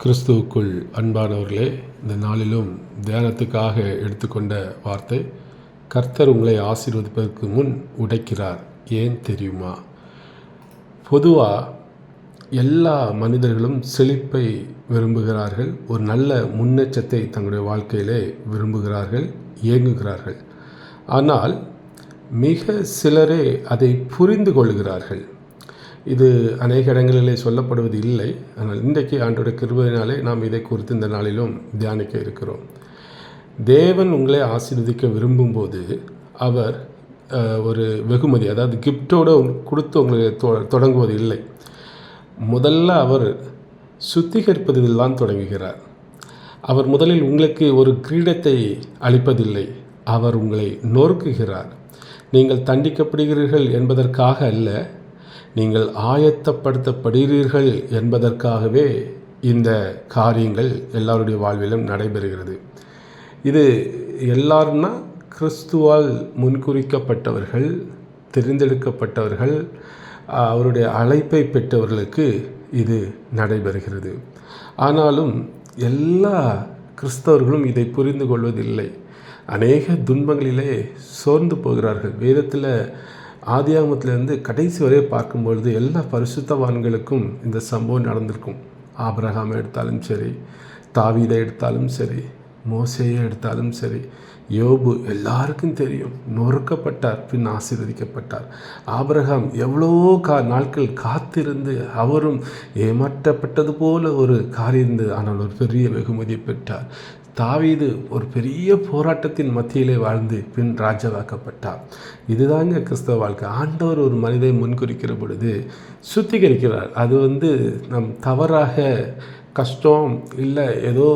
கிறிஸ்துவுக்குள் அன்பானவர்களே, இந்த நாளிலும் தியானத்துக்காக எடுத்துக்கொண்ட வார்த்தை, கர்த்தர் உங்களை ஆசீர்வதிப்பதற்கு முன் உடைக்கிறார், ஏன் தெரியுமா? பொதுவாக எல்லா மனிதர்களும் செழிப்பை விரும்புகிறார்கள், ஒரு நல்ல முன்னேற்றத்தை தங்களுடைய வாழ்க்கையிலே விரும்புகிறார்கள், இயங்குகிறார்கள். ஆனால் மிக சிலரே அதை புரிந்து கொள்கிறார்கள். இது அநேக இடங்களிலே சொல்லப்படுவது இல்லை. ஆனால் இன்றைக்கு ஆண்டவருடைய கிருபையினாலே நாம் இதை குறித்து இந்த நாளிலும் தியானிக்க இருக்கிறோம். தேவன் உங்களை ஆசீர்வதிக்க விரும்பும்போது அவர் ஒரு வெகுமதி, அதாவது கிஃப்டோடு கொடுத்து உங்களை தொடங்குவது இல்லை. முதல்ல அவர் சுத்திகரிப்பதில் தான் தொடங்குகிறார். அவர் முதலில் உங்களுக்கு ஒரு கிரீடத்தை அளிப்பதில்லை, அவர் உங்களை நொறுக்குகிறார். நீங்கள் தண்டிக்கப்படுகிறீர்கள் என்பதற்காக அல்ல, நீங்கள் ஆயத்தப்படுத்தப்படுகிறீர்கள் என்பதற்காகவே இந்த காரியங்கள் எல்லாருடைய வாழ்விலும் நடைபெறுகிறது. இது எல்லாருன்னா கிறிஸ்துவால் முன்குறிக்கப்பட்டவர்கள், தெரிந்தெடுக்கப்பட்டவர்கள், அவருடைய அழைப்பை பெற்றவர்களுக்கு இது நடைபெறுகிறது. ஆனாலும் எல்லா கிறிஸ்தவர்களும் இதை புரிந்து கொள்வதில்லை. அநேக துன்பங்களிலே சோர்ந்து போகிறார்கள். வேதத்தில் ஆதியாகமத்திலிருந்து கடைசி வரை பார்க்கும்பொழுது எல்லா பரிசுத்தவான்களுக்கும் இந்த சம்பவம் நடந்திருக்கும். ஆபிரகாமை எடுத்தாலும் சரி, தாவீதை எடுத்தாலும் சரி, மோசேயை எடுத்தாலும் சரி, யோபு, எல்லாருக்கும் தெரியும். நொறுக்கப்பட்டார், பின் ஆசீர்வதிக்கப்பட்டார். ஆபிரகாம் எவ்வளோ நாட்கள் காத்திருந்து அவரும் ஏமாற்றப்பட்டது போல ஒரு காரியம், ஆனால் ஒரு பெரிய வெகுமதியை பெற்றார். தாவீது ஒரு பெரிய போராட்டத்தின் மத்தியிலே வாழ்ந்து பின் ராஜாவாக்கப்பட்டார். இதுதாங்க கிறிஸ்தவ வாழ்க்கை. ஆண்டவர் ஒரு மனிதை முன்குறிக்கிற பொழுது சுத்திகரிக்கிறார். அது நம் தவறாக கஷ்டம் இல்லை, ஏதோ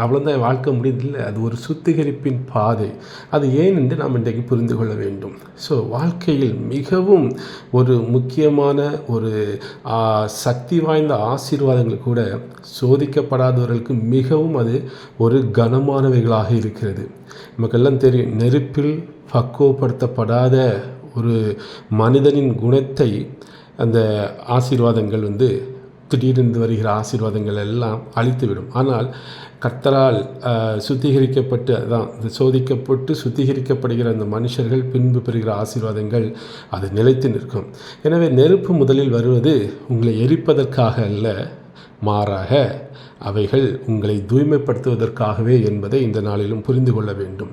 அவ்வளோதான் வாழ்க்கை முடியதில்லை, அது ஒரு சுத்திகரிப்பின் பாதை. அது ஏன் என்று நாம் இன்றைக்கு புரிந்து கொள்ள வேண்டும். ஸோ வாழ்க்கையில் மிகவும் ஒரு முக்கியமான ஒரு சக்தி வாய்ந்த ஆசீர்வாதங்கள் கூட சோதிக்கப்படாதவர்களுக்கு மிகவும் அது ஒரு கனமானவைகளாக இருக்கிறது. நமக்கெல்லாம் தெரியும், நெருப்பில் பக்குவப்படுத்தப்படாத ஒரு மனிதனின் குணத்தை அந்த ஆசீர்வாதங்கள் திடீரென்று வருகிற ஆசீர்வாதங்கள் எல்லாம் அழித்துவிடும். ஆனால் கர்த்தரால் சுத்திகரிக்கப்பட்டு, அதான் சோதிக்கப்பட்டு சுத்திகரிக்கப்படுகிற அந்த மனுஷர்கள் பின்பு பெறுகிற ஆசீர்வாதங்கள் அது நிலைத்து நிற்கும். எனவே நெருப்பு முதலில் வருவது உங்களை எரிப்பதற்காக அல்ல, மாறாக அவைகள் உங்களை தூய்மைப்படுத்துவதற்காகவே என்பதை இந்த நாளிலும் புரிந்து கொள்ள வேண்டும்.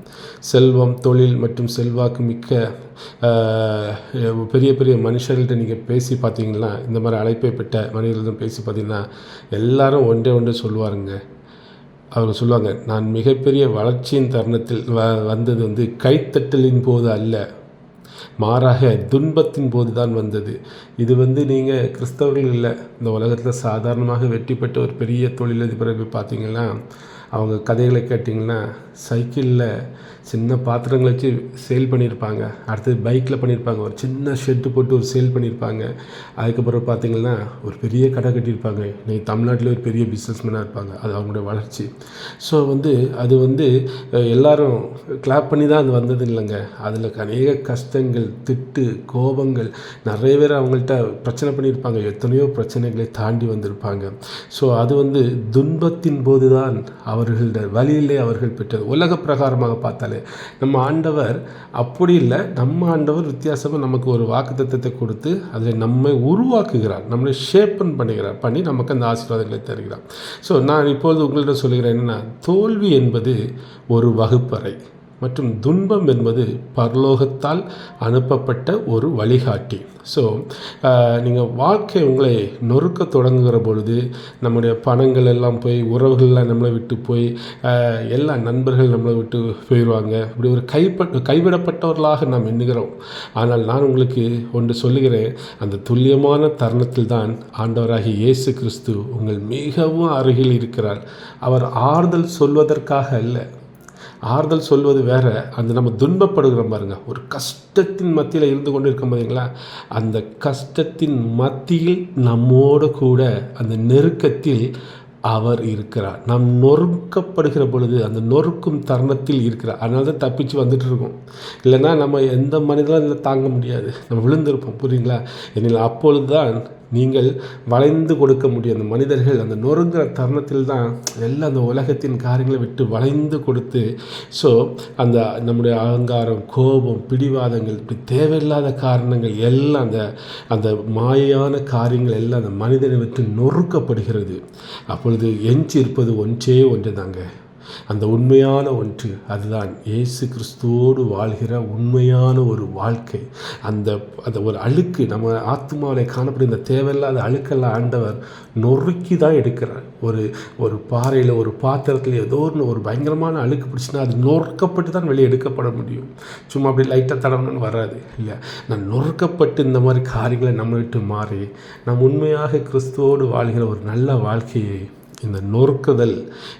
செல்வம், தொழில் மற்றும் செல்வாக்கு மிக்க பெரிய பெரிய மனுஷர்கள்ட்ட நீங்கள் பேசி பார்த்தீங்கன்னா, இந்த மாதிரி அழைப்பை பெற்ற மனிதர்களிடம் பேசி பார்த்தீங்கன்னா, எல்லாரும் ஒன்றே சொல்லுவாருங்க. அவங்க சொல்லுவாங்க, நான் மிகப்பெரிய வளர்ச்சியின் தருணத்தில் வந்தது கைத்தட்டலின் போது அல்ல, மாறாக துன்பத்தின் போது தான் வந்தது. இது நீங்கள் கிறிஸ்தவர்கள் இல்லை, இந்த உலகத்தில் சாதாரணமாக வெற்றி பெற்ற ஒரு பெரிய தொழிலதிபரை போய் பார்த்தீங்கன்னா, அவங்க கதைகளை கேட்டிங்கன்னா, சைக்கிளில் சின்ன பாத்திரங்களை வச்சு சேல் பண்ணியிருப்பாங்க, அடுத்தது பைக்கில் பண்ணியிருப்பாங்க, ஒரு சின்ன ஷெட்டு போட்டு ஒரு சேல் பண்ணியிருப்பாங்க. அதுக்கப்புறம் பார்த்திங்கன்னா ஒரு பெரிய கடை கட்டியிருப்பாங்க. இன்றைக்கி தமிழ்நாட்டில் ஒரு பெரிய பிஸ்னஸ்மேனாக இருப்பாங்க. அது அவங்களுடைய வளர்ச்சி. ஸோ அது எல்லாரும் கிளாப் பண்ணி தான் அது வந்தது இல்லைங்க. அதில் அநேக கஷ்டங்கள், திட்டு, கோபங்கள், நிறைய பேர் அவங்கள்ட்ட பிரச்சனை பண்ணியிருப்பாங்க. எத்தனையோ பிரச்சனைகளை தாண்டி வந்திருப்பாங்க. ஸோ அது துன்பத்தின் போது தான் அவர்களுடைய வழியிலே அவர்கள் பெற்றது. உலக பிரகாரமாக பார்த்தாலே நம்ம ஆண்டவர் அப்படி இல்லை. நம்ம ஆண்டவர் வித்தியாசமாக நமக்கு ஒரு வாக்குத்தத்தத்தை கொடுத்து அதில் நம்மை உருவாக்குகிறார், நம்மளை ஷேப்பன் பண்ணி நமக்கு அந்த ஆசீர்வாதங்களை தருகிறார். ஸோ நான் இப்பொழுது உங்களிடம் சொல்கிறேன் என்னென்னா, தோல்வி என்பது ஒரு வகுப்பறை மற்றும் துன்பம் என்பது பரலோகத்தால் அனுப்பப்பட்ட ஒரு வழிகாட்டி. ஸோ நீங்கள் வாழ்க்கை உங்களை நொறுக்க தொடங்குகிற பொழுது, நம்முடைய பணங்கள் எல்லாம் போய், உறவுகள்லாம் நம்மளை விட்டு போய், எல்லா நண்பர்கள் நம்மளை விட்டு போயிடுவாங்க. இப்படி ஒரு கைவிடப்பட்டவர்களாக நாம் எண்ணுகிறோம். ஆனால் நான் உங்களுக்கு ஒன்று சொல்லுகிறேன், அந்த துல்லியமான தருணத்தில் தான் ஆண்டவராகிய இயேசு கிறிஸ்து உங்கள் மிகவும் அருகில் இருக்கிறார். அவர் ஆறுதல் சொல்வதற்காக அல்ல. ஆறுதல் சொல்வது வேறு, அந்த நம்ம துன்பப்படுகிறோம் பாருங்க, ஒரு கஷ்டத்தின் மத்தியில் இருந்து கொண்டு இருக்க போதீங்களா, அந்த கஷ்டத்தின் மத்தியில் நம்மோடு கூட அந்த நெருக்கத்தில் அவர் இருக்கிறார். நாம் நொறுக்கப்படுகிற பொழுது அந்த நொறுக்கும் தருணத்தில் இருக்கிறார். அதனால தான் தப்பிச்சு வந்துட்டு இருக்கோம். இல்லைன்னா நம்ம எந்த மனிதனும் இதில் தாங்க முடியாது, நம்ம விழுந்திருப்போம். புரியுங்களா? என்னில் அப்பொழுது தான் நீங்கள் வளைந்து கொடுக்க முடியும். அந்த மனிதர்கள் அந்த நொறுங்குற தருணத்தில் தான் எல்லாம் அந்த உலகத்தின் காரியங்களை விட்டு வளைந்து கொடுத்து, ஸோ அந்த நம்முடைய அகங்காரம், கோபம், பிடிவாதங்கள், இப்படி தேவையில்லாத காரணங்கள் எல்லாம் அந்த அந்த மாயான காரியங்கள் எல்லாம் அந்த மனிதனை விட்டு நொறுக்கப்படுகிறது. அப்பொழுது எஞ்சி இருப்பது ஒன்றே ஒன்று தாங்க, அந்த உண்மையான ஒன்று. அதுதான் இயேசு கிறிஸ்துவோடு வாழ்கிற உண்மையான ஒரு வாழ்க்கை. அந்த அந்த ஒரு அழுக்கு நம்ம ஆத்மாவில் காணப்படும் இந்த தேவையில்லாத அழுக்கெல்லாம் ஆண்டவர் நொறுக்கி தான் எடுக்கிறார். ஒரு பாறையில், ஒரு பாத்திரத்தில் ஏதோ ஒரு பயங்கரமான அழுக்கு பிடிச்சினா அது நொறுக்கப்பட்டு தான் வெளியே எடுக்கப்பட முடியும். சும்மா அப்படி லைட்டாக தடவணும்னு வராது இல்லை. நான் நொறுக்கப்பட்டு இந்த மாதிரி காரியங்களை நம்ம விட்டு மாறி நாம் உண்மையாக கிறிஸ்துவோடு வாழ்கிற ஒரு நல்ல வாழ்க்கையை இந்த நொறுக்குதல்,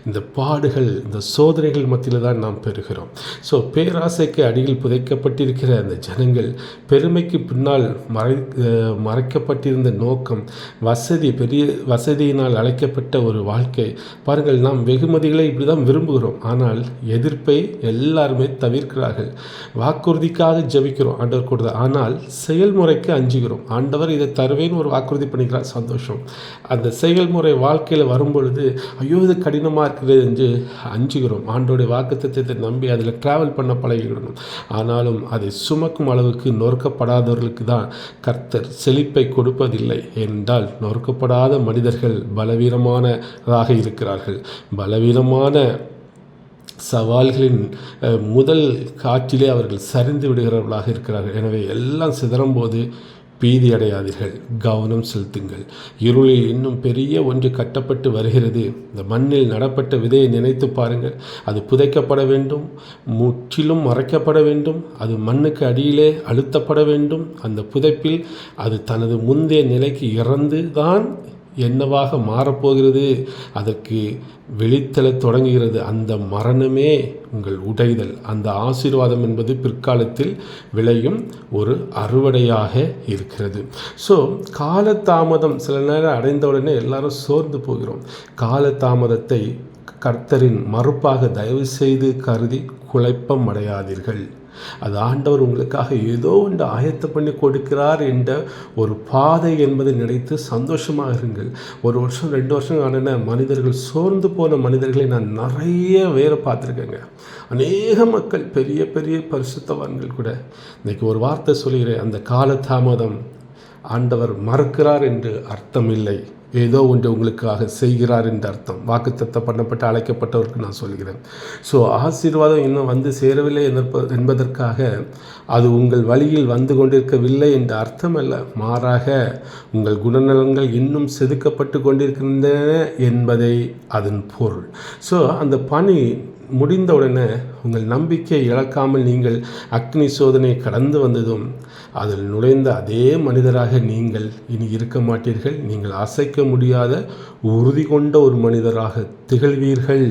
இந்த பாடுகள், இந்த சோதனைகள் மத்தியில் தான் நாம் பெறுகிறோம். ஸோ பேராசைக்கு அடியில் புதைக்கப்பட்டிருக்கிற அந்த ஜனங்கள், பெருமைக்கு பின்னால் மறைக்கப்பட்டிருந்த நோக்கம், பெரிய வசதியினால் அழைக்கப்பட்ட ஒரு வாழ்க்கை. பாருங்கள், நாம் வெகுமதிகளை இப்படி தான் விரும்புகிறோம், ஆனால் எதிர்ப்பை எல்லாருமே தவிர்க்கிறார்கள். வாக்குறுதிக்காக ஜெபிக்கிறோம், ஆண்டவர் கொடுத்த, ஆனால் செயல்முறைக்கு அஞ்சுகிறோம். ஆண்டவர் இதை தருவேன்னு ஒரு வாக்குறுதி பண்ணிக்கிறார், சந்தோஷம். அந்த செயல்முறை வாழ்க்கையில் வரும்பொழுது ஐயோ இது கடினமாக இருக்கிறது என்று அஞ்சுகிறோம். ஆண்டோடைய வாக்குத்தத்தத்தை நம்பி அதில் ட்ராவல் பண்ண பழகிடணும். ஆனாலும் அதை சுமக்கும் அளவுக்கு நொறுக்கப்படாதவர்களுக்கு தான் கர்த்தர் செழிப்பை கொடுப்பதில்லை. என்றால் நொறுக்கப்படாத மனிதர்கள் பலவீனமானதாக இருக்கிறார்கள். பலவீனமான சவால்களின் முதல் காற்றிலே அவர்கள் சரிந்து விடுகிறவர்களாக இருக்கிறார்கள். எனவே எல்லாம் சிதறும்போது பீதி அடையாதீர்கள், கவனம் செலுத்துங்கள். இருளில் இன்னும் பெரிய ஒன்று கட்டப்பட்டு வருகிறது. இந்த மண்ணில் நடப்பட்ட விதையை நினைத்து பாருங்கள். அது புதைக்கப்பட வேண்டும், முற்றிலும் மறைக்கப்பட வேண்டும், அது மண்ணுக்கு அடியிலே அழுத்தப்பட வேண்டும். அந்த புதைப்பில் அது தனது முந்தைய நிலைக்கு இறந்து தான் என்னவாக மாறப்போகிறது, அதற்கு வெளித்தல தொடங்குகிறது. அந்த மரணமே உங்கள் உடைதல். அந்த ஆசீர்வாதம் என்பது பிற்காலத்தில் விளையும் ஒரு அறுவடையாக இருக்கிறது. ஸோ காலதாமதம் சில நேரம் அடைந்தவுடனே எல்லாரும் சோர்ந்து போகிறோம். காலதாமதத்தை கர்த்தரின் மறுப்பாக தயவு செய்து கருதி குழப்பம் அடையாதீர்கள். அது ஆண்டவர் உங்களுக்காக ஏதோ ஒன்று ஆயத்தம் பண்ணி கொடுக்கிறார் என்ற ஒரு பாதை என்பதை நினைத்து சந்தோஷமாக இருங்கள். 1 வருஷம் 2 வருஷம் ஆன மனிதர்கள், சோர்ந்து போன மனிதர்களை நான் நிறைய வேறு பார்த்துருக்கேங்க. அநேக மக்கள், பெரிய பெரிய பரிசுத்தவான்கள் கூட. இன்றைக்கி ஒரு வார்த்தை சொல்கிறேன், அந்த காலதாமதம் ஆண்டவர் மறுக்கிறார் என்று அர்த்தம் இல்லை, ஏதோ ஒன்று உங்களுக்காக செய்கிறார் என்று அர்த்தம். வாக்குத்தத்தம் பண்ணப்பட்டு அழைக்கப்பட்டவருக்கு நான் சொல்கிறேன். ஸோ ஆசீர்வாதம் இன்னும் வந்து சேரவில்லை என்பதற்காக அது உங்கள் வழியில் வந்து கொண்டிருக்கவில்லை என்ற அர்த்தம் அல்ல. மாறாக உங்கள் குணநலங்கள் இன்னும் செதுக்கப்பட்டு கொண்டிருக்கின்றன என்பதை அதன் பொருள். ஸோ அந்த பணி முடிந்தவுடனே உங்கள் நம்பிக்கை இழக்காமல் நீங்கள் அக்னி சோதனை கடந்து வந்ததும் அதில் நுழைந்த அதே மனிதராக நீங்கள் இனி இருக்க மாட்டீர்கள். நீங்கள் அசைக்க முடியாத உறுதி கொண்ட ஒரு மனிதராக திகழ்வீர்கள்.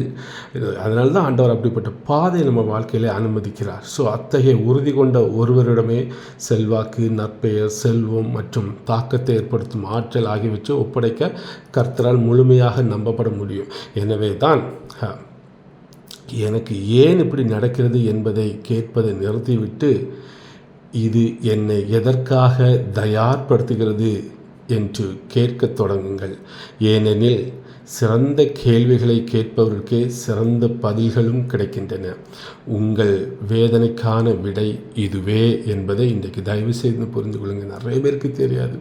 அதனால தான் ஆண்டவர் அப்படிப்பட்ட பாதை நம்ம வாழ்க்கையிலே அனுமதிக்கிறார். ஸோ அத்தகைய உறுதி கொண்ட ஒருவரிடமே செல்வாக்கு, நற்பெயர், செல்வம் மற்றும் தாக்கத்தை ஏற்படுத்தும் ஆற்றல் ஆகியவற்றை ஒப்படைக்க கர்த்தரால் முழுமையாக நம்பப்பட முடியும். எனவே தான் எனக்கு ஏன் இப்படி நடக்கிறது என்பதை கேட்பதை நிறுத்திவிட்டு, இது என்னை எதற்காக தயார்படுத்துகிறது என்று கேட்கத் தொடங்குங்கள். ஏனெனில் சிறந்த கேள்விகளை கேட்பவர்களுக்கே சிறந்த பதில்களும் கிடைக்கின்றன. உங்கள் வேதனைக்கான விடை இதுவே என்பதை இன்றைக்கு தயவு செய்து புரிந்து கொள்ளுங்கள். நிறைய பேருக்கு தெரியாது.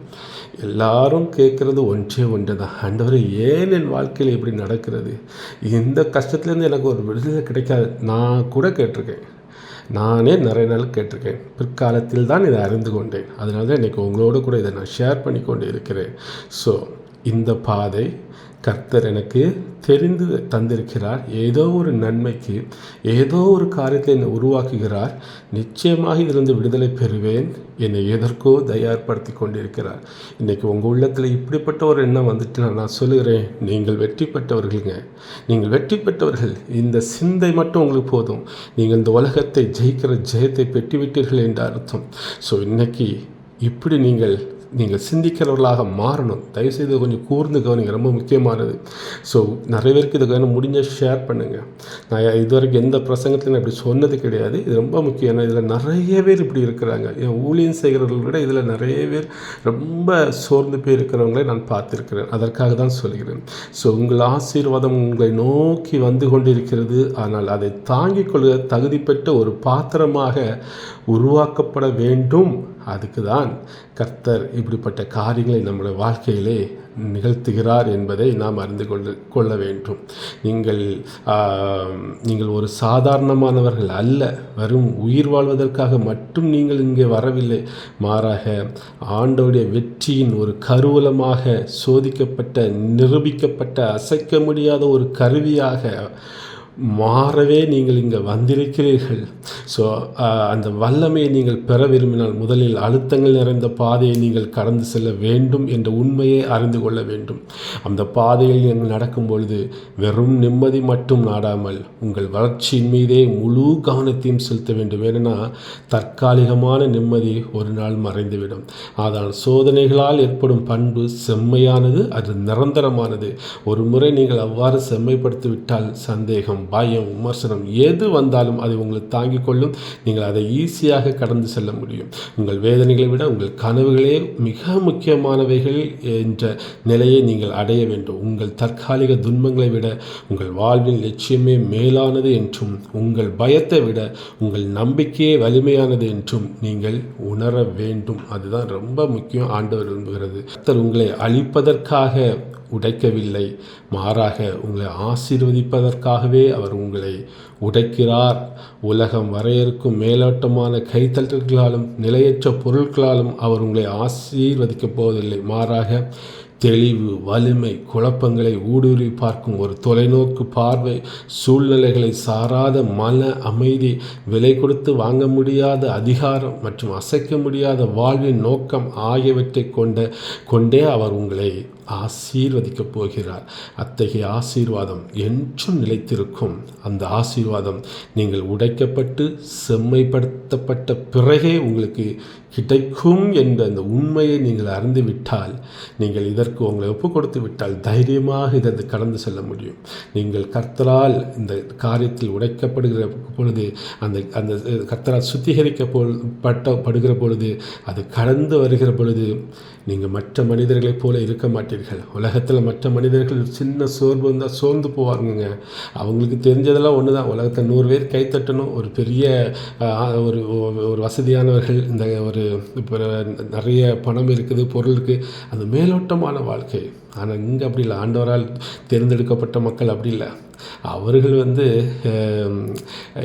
எல்லாரும் கேட்குறது ஒன்றே ஒன்று தான், ஆண்டவரே ஏன் என் வாழ்க்கையில் இப்படி நடக்கிறது, இந்த கஷ்டத்துலேருந்து எனக்கு ஒரு விடுதலை கிடைக்காது. நான் கூட கேட்டிருக்கேன், நானே நிறைய நாள் கேட்டிருக்கேன். பிற்காலத்தில் தான் இதை அறிந்து கொண்டேன். அதனால தான் இன்றைக்கி உங்களோடு கூட இதை நான் ஷேர் பண்ணி கொண்டு இருக்கிறேன். ஸோ இந்த பாதை கர்த்தர் எனக்கு தெரிந்து தந்திருக்கிறார். ஏதோ ஒரு நன்மைக்கு, ஏதோ ஒரு காரியத்தை என்னை உருவாக்குகிறார். நிச்சயமாக இதிலிருந்து விடுதலை பெறுவேன். என்னை எதற்கோ தயார்படுத்தி கொண்டிருக்கிறார். இன்றைக்கி உங்கள் உள்ளத்தில் இப்படிப்பட்ட ஒரு எண்ணம் வந்துட்டு நான் சொல்லுகிறேன், நீங்கள் வெற்றி பெற்றவர்களுங்க. நீங்கள் வெற்றி பெற்றவர்கள். இந்த சிந்தை மட்டும் உங்களுக்கு போதும். நீங்கள் இந்த உலகத்தை ஜெயிக்கிற ஜெயத்தை பெற்றுவிட்டீர்கள் என்ற அர்த்தம். ஸோ இன்றைக்கி இப்படி நீங்கள் நீங்கள் சிந்திக்கிறவர்களாக மாறணும். தயவுசெய்து கொஞ்சம் கூர்ந்து கவனிங்க, ரொம்ப முக்கியமானது. ஸோ நிறைய பேருக்கு இதுக்கு வேணும், முடிஞ்ச ஷேர் பண்ணுங்கள். நான் இதுவரைக்கும் எந்த பிரசங்கத்திலும் இப்படி சொன்னது கிடையாது. இது ரொம்ப முக்கியம். ஏன்னா இதில் நிறைய பேர் இப்படி இருக்கிறாங்க. என் ஊழியம் செய்கிறவர்களை விட இதில் நிறைய பேர் ரொம்ப சோர்ந்து போய் இருக்கிறவங்களே நான் பார்த்துருக்கிறேன். அதற்காக தான் சொல்கிறேன். ஸோ உங்கள் ஆசீர்வாதம் உங்களை நோக்கி வந்து கொண்டிருக்கிறது. ஆனால் அதை தாங்கிக் கொள்ள தகுதி பெற்ற ஒரு பாத்திரமாக உருவாக்கப்பட வேண்டும். அதுக்கு தான் கர்த்தர் இப்படிப்பட்ட காரியங்களை நம்முடைய வாழ்க்கையிலே நிகழ்த்துகிறார் என்பதை நாம் அறிந்து கொள்ள வேண்டும். நீங்கள் ஒரு சாதாரணமானவர்கள் அல்ல. வெறும் உயிர் வாழ்வதற்காக மட்டும் நீங்கள் இங்கே வரவில்லை. மாறாக ஆண்டவருடைய வெற்றியின் ஒரு கருவூலமாக, சோதிக்கப்பட்ட, நிரூபிக்கப்பட்ட, அசைக்க முடியாத ஒரு கருவியாக மாறவே நீங்கள் இங்கே வந்திருக்கிறீர்கள். ஸோ அந்த வல்லமையை நீங்கள் பெற விரும்பினால் முதலில் அழுத்தங்கள் நிறைந்த பாதையை நீங்கள் கடந்து செல்ல வேண்டும் என்ற உண்மையை அறிந்து கொள்ள வேண்டும். அந்த பாதையில் நீங்கள் நடக்கும் பொழுது வெறும் நிம்மதி மட்டும் நாடாமல் உங்கள் வளர்ச்சியின் மீதே முழு கவனத்தையும் செலுத்த வேண்டும். ஏன்னா தற்காலிகமான நிம்மதி ஒரு நாள் மறைந்துவிடும். ஆனால் சோதனைகளால் ஏற்படும் பண்பு செம்மையானது, அது நிரந்தரமானது. ஒரு முறை நீங்கள் அவ்வாறு செம்மைப்படுத்திவிட்டால் சந்தேகம், பயம், விமர்சனம் எது வந்தாலும் அதை உங்களுக்கு தாங்கிக் கொள்ளும். நீங்கள் அதை ஈஸியாக கடந்து செல்ல முடியும். உங்கள் வேதனைகளை விட உங்கள் கனவுகளே மிக முக்கியமானவைகள் என்ற நிலையை நீங்கள் அடைய வேண்டும். உங்கள் தற்காலிக துன்பங்களை விட உங்கள் வாழ்வின் லட்சியமே மேலானது என்றும், உங்கள் பயத்தை விட உங்கள் நம்பிக்கையே வலிமையானது என்றும் நீங்கள் உணர வேண்டும். அதுதான் ரொம்ப முக்கியம். ஆண்டவர் விரும்புகிறது. கர்த்தர் உங்களை அழிப்பதற்காக உடைக்கவில்லை, மாறாக உங்களை ஆசீர்வதிப்பதற்காகவே அவர் உங்களை உடைக்கிறார். உலகம் வரையறுக்கும் மேலோட்டமான கைத்தட்டல்களாலும் நிலையற்ற பொருட்களாலும் அவர் உங்களை ஆசீர்வதிக்கப் போவதில்லை. மாறாக தெளிவு, வலிமை, குழப்பங்களை ஊடுருவி பார்க்கும் ஒரு தொலைநோக்கு பார்வை, சூழ்நிலைகளை சாராத மன அமைதி, விலை கொடுத்து வாங்க முடியாத அதிகாரம் மற்றும் அசைக்க முடியாத வாழ்வின் நோக்கம் ஆகியவற்றை கொண்டே அவர் உங்களை ஆசீர்வதிக்கப் போகிறார். அத்தகைய ஆசீர்வாதம் என்றும் நிலைத்திருக்கும். அந்த ஆசீர்வாதம் நீங்கள் உடைக்கப்பட்டு செம்மைப்படுத்தப்பட்ட பிறகே உங்களுக்கு கிடைக்கும் என்ற அந்த உண்மையை நீங்கள் அறிந்துவிட்டால், நீங்கள் இதற்கு உங்களை ஒப்புக் கொடுத்து விட்டால் தைரியமாக இதை கடந்து செல்ல முடியும். நீங்கள் கர்த்தரால் இந்த காரியத்தில் உடைக்கப்படுகிற பொழுது, அந்த கர்த்தரால் சுத்திகரிக்கப்படுகிற பொழுது, அது கடந்து வருகிற பொழுது நீங்கள் மற்ற மனிதர்களைப் போல இருக்க மாட்டீர்கள். உலகத்தில் மற்ற மனிதர்கள் சின்ன சோர்வு இருந்தால் சோர்ந்து போவாருங்க. அவங்களுக்கு தெரிஞ்சதெல்லாம் ஒன்று தான், உலகத்தில் 100 பேர் கைத்தட்டணும், ஒரு பெரிய ஒரு வசதியானவர்கள், இந்த ஒரு இப்போ நிறைய பணம் இருக்குது, பொருள் இருக்குது, அது மேலோட்டமான வாழ்க்கை. ஆனால் இங்கே அப்படி இல்லை. ஆண்டவரால் தேர்ந்தெடுக்கப்பட்ட மக்கள் அப்படி இல்லை. அவர்கள்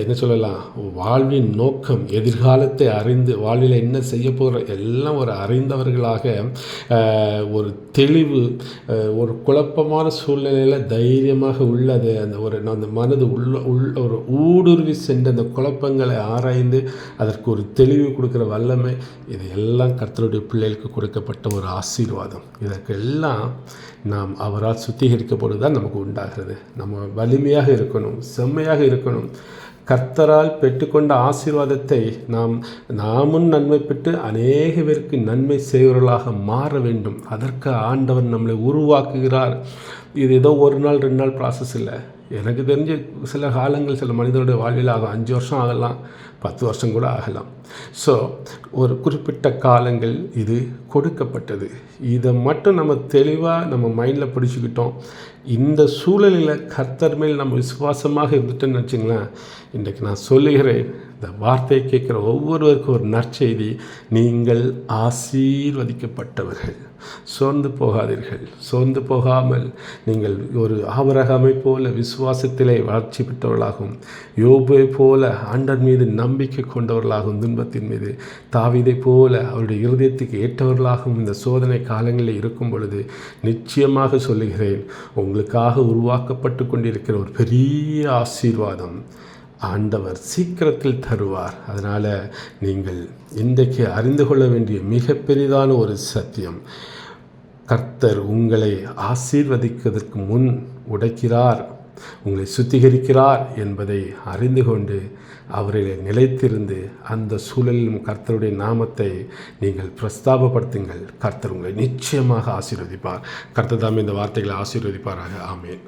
என்ன சொல்லலாம், வாழ்வின் நோக்கம், எதிர்காலத்தை அறிந்து வாழ்வில் என்ன செய்ய போகிற எல்லாம் ஒரு அறிந்தவர்களாக, ஒரு தெளிவு, ஒரு குழப்பமான சூழ்நிலையில் தைரியமாக உள்ளது. அந்த மனது ஒரு ஊடுருவி சென்று அந்த குழப்பங்களை ஆராய்ந்து அதற்கு ஒரு தெளிவு கொடுக்குற வல்லமை, இதையெல்லாம் கர்த்தருடைய பிள்ளைகளுக்கு கொடுக்கப்பட்ட ஒரு ஆசீர்வாதம். இதற்கெல்லாம் நாம் அவரால் சுத்திகரிக்கப்படுவது தான் நமக்கு உண்டாகிறது. நம்ம வலிமையாக இருக்கணும், செம்மையாக இருக்கணும். கர்த்தரால் பெற்றுக்கொண்ட ஆசீர்வாதத்தை நாமும் நன்மை பெற்று அநேக பேருக்கு நன்மை செய்வர்களாக மாற வேண்டும். அதற்கு ஆண்டவர் நம்மளை உருவாக்குகிறார். இது ஏதோ 1 நாள் 2 நாள் ப்ராசஸ் இல்லை. எனக்கு தெரிஞ்சு சில காலங்கள் சில மனிதனுடைய வாழ்வில் ஆகும். 5 வருஷம் ஆகலாம், 10 வருஷம் கூட ஆகலாம். ஸோ ஒரு குறிப்பிட்ட காலங்கள் இது கொடுக்கப்பட்டது. இதை மட்டும் நம்ம தெளிவாக நம்ம மைண்டில் பிடிச்சிக்கிட்டோம். இந்த சூழலில் கர்த்தர் மேல் நம்ம விசுவாசமாக இருந்துட்டோன்னு வச்சுங்களேன், இன்றைக்கு நான் சொல்லுகிறேன், இந்த வார்த்தையை கேட்குற ஒவ்வொருவருக்கும் ஒரு நற்செய்தி, நீங்கள் ஆசீர்வதிக்கப்பட்டவர்கள். சோர்ந்து போகாதீர்கள். சோர்ந்து போகாமல் நீங்கள் ஒரு ஆபிரகாமை போல விசுவாசத்திலே வளர்ச்சி பெற்றவர்களாகவும், யோபை போல ஆண்டவர் மீது நம்பிக்கை கொண்டவர்களாகவும், துன்பத்தின் மீது தாவீதை போல அவருடைய இருதயத்துக்கு ஏற்றவர்களாகவும் இந்த சோதனை காலங்களில் இருக்கும் பொழுது நிச்சயமாக சொல்லுகிறேன், உங்களுக்காக உருவாக்கப்பட்டு கொண்டிருக்கிற ஒரு பெரிய ஆசீர்வாதம் ஆண்டவர் சீக்கிரத்தில் தருவார். அதனால் நீங்கள் இன்றைக்கு அறிந்து கொள்ள வேண்டிய மிக பெரிதான ஒரு சத்தியம், கர்த்தர் உங்களை ஆசீர்வதிப்பதற்கு முன் உடைக்கிறார். உங்களை சுத்திகரிக்கிறார் என்பதை அறிந்து கொண்டு அவரிலே நிலைத்திருந்து அந்த சூழலிலும் கர்த்தருடைய நாமத்தை நீங்கள் பிரஸ்தாபப்படுத்துங்கள். கர்த்தர் உங்களை நிச்சயமாக ஆசீர்வதிப்பார். கர்த்தர் தாமே இந்த வார்த்தைகளை ஆசீர்வதிப்பாராக. ஆமென்.